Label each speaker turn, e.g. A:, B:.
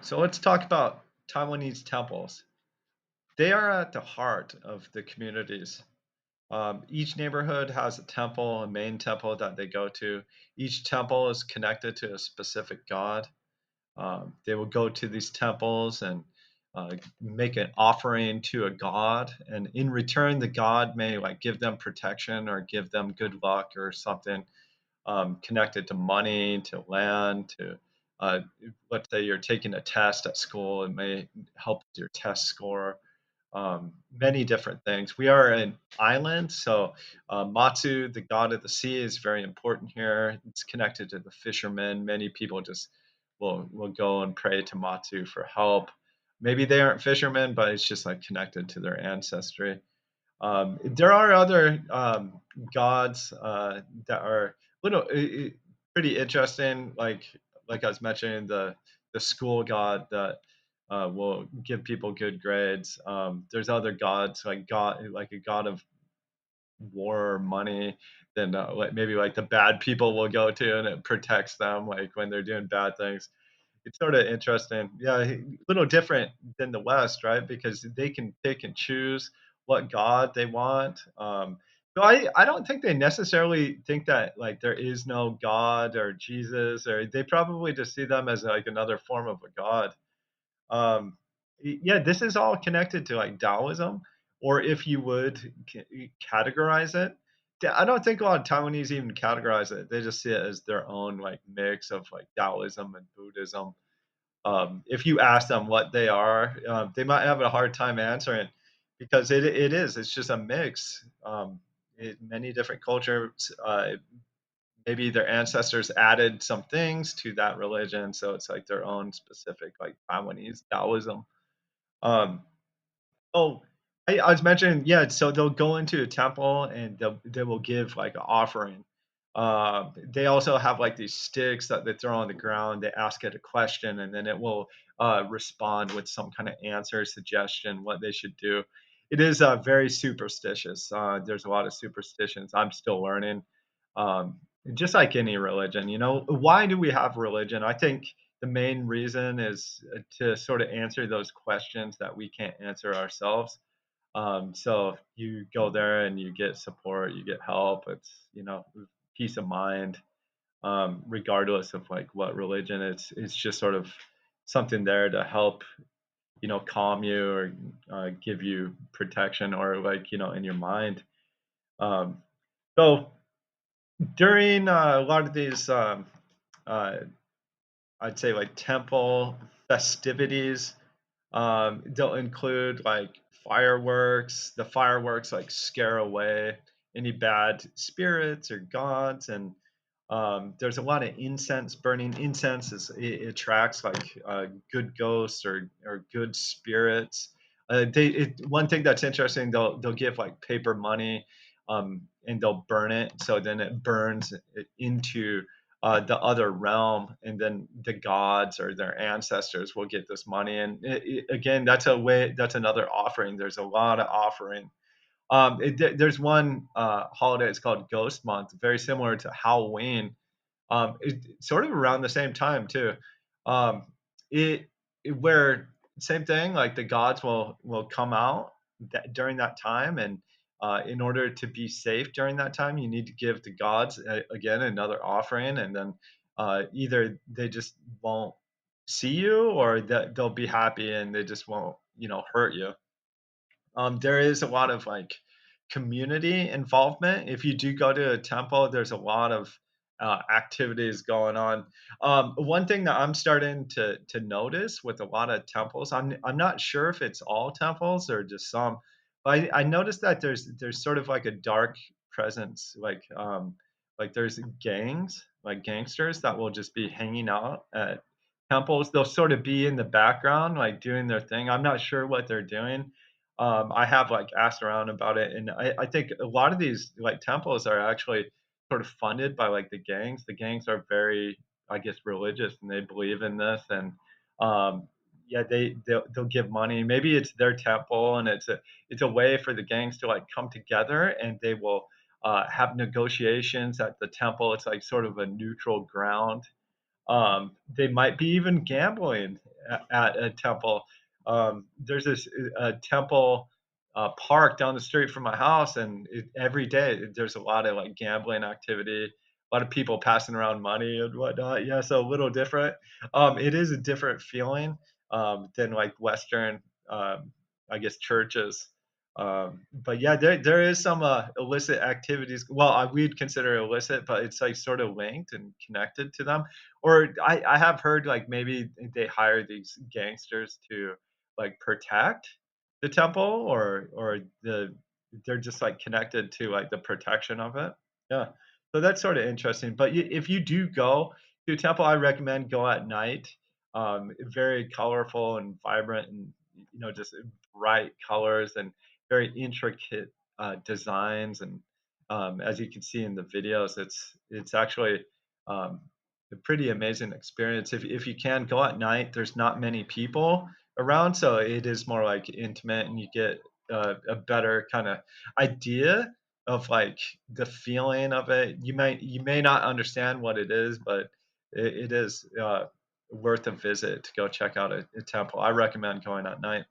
A: So let's talk about Taiwanese temples. They are at the heart of the communities. Each neighborhood has a temple, a main temple that they go to. Each temple is connected to a specific god. They will go to these temples and make an offering to a god, and in return, the god may like give them protection or give them good luck or something connected to money, to land, to uh, let's say you're taking a test at school, it may help with your test score. Many different things. We are an island, so Matsu, the god of the sea, is very important here. It's connected to the fishermen. Many people just will go and pray to Matsu for help. Maybe they aren't fishermen, but it's just like connected to their ancestry. There are other gods that are little pretty interesting. Like I was mentioning, the school god that will give people good grades. There's other gods like a god of war or money. Then like maybe like the bad people will go to, and it protects them like when they're doing bad things. It's sort of interesting. Yeah, a little different than the West, right? Because they can pick and choose what God they want. So I don't think they necessarily think that like there is no God or Jesus, or they probably just see them as like another form of a God. Um, yeah, this is all connected to like Taoism, or if you would categorize it. I don't think a lot of Taiwanese even categorize it. They just see it as their own like mix of like Taoism and Buddhism. If you ask them what they are, they might have a hard time answering because it is. It's just a mix. Many different cultures. Maybe their ancestors added some things to that religion, so it's like their own specific, like Taiwanese Taoism. Um, Oh, I was mentioning, yeah, so they'll go into a temple and they will give like an offering. They also have like these sticks that they throw on the ground. They ask it a question and then it will respond with some kind of answer, suggestion, what they should do. It is very superstitious. There's a lot of superstitions. I'm still learning. Um, just like any religion, why do we have religion? I think the main reason is to sort of answer those questions that we can't answer ourselves. So you go there and you get support, you get help. It's peace of mind, regardless of like what religion. It's just sort of something there to help calm you or give you protection or like in your mind. Um, so during a lot of these uh, I'd say like temple festivities. They'll include like fireworks. The fireworks like scare away any bad spirits or gods, and there's a lot of incense burning. Incense it attracts like good ghosts or good spirits. One thing that's interesting, they'll give like paper money, and they'll burn it, so then it burns it into the other realm, and then the gods or their ancestors will get this money. And again, that's a way. That's another offering. There's a lot of offering. There's one holiday. It's called Ghost Month, very similar to Halloween. Sort of around the same time too. Um, where same thing, like the gods will come out during that time, and in order to be safe during that time, you need to give the gods again another offering, and then either they just won't see you, or that they'll be happy and they just won't hurt you. There is a lot of like community involvement. If you do go to a temple, there's a lot of activities going on. One thing that I'm starting to notice with a lot of temples, I'm not sure if it's all temples or just some, but I noticed that there's sort of like a dark presence, like there's gangs, like gangsters that will just be hanging out at temples. They'll sort of be in the background, like doing their thing. I'm not sure what they're doing. I have like asked around about it, and I think a lot of these like temples are actually sort of funded by like the gangs. The gangs are very, I guess, religious, and they believe in this, and yeah, they'll give money. Maybe it's their temple, and it's a way for the gangs to like come together, and they will have negotiations at the temple. It's like sort of a neutral ground. They might be even gambling at a temple. There's this temple park down the street from my house, and every day there's a lot of like gambling activity, a lot of people passing around money and whatnot. Yeah, so a little different. It is a different feeling than like Western, um, I guess, churches. But yeah, there is some illicit activities. Well, we'd consider it illicit, but it's like sort of linked and connected to them. Or I have heard like maybe they hire these gangsters to like protect the temple, or they're just like connected to like the protection of it. Yeah, so that's sort of interesting. But if you do go to a temple, I recommend go at night. Very colorful and vibrant, and just bright colors and very intricate designs. And as you can see in the videos, it's actually um, a pretty amazing experience. If you can go at night, there's not many people around, so it is more like intimate, and you get a better kind of idea of like the feeling of it. You may not understand what it is, but it is worth a visit to go check out a temple. I recommend going at night.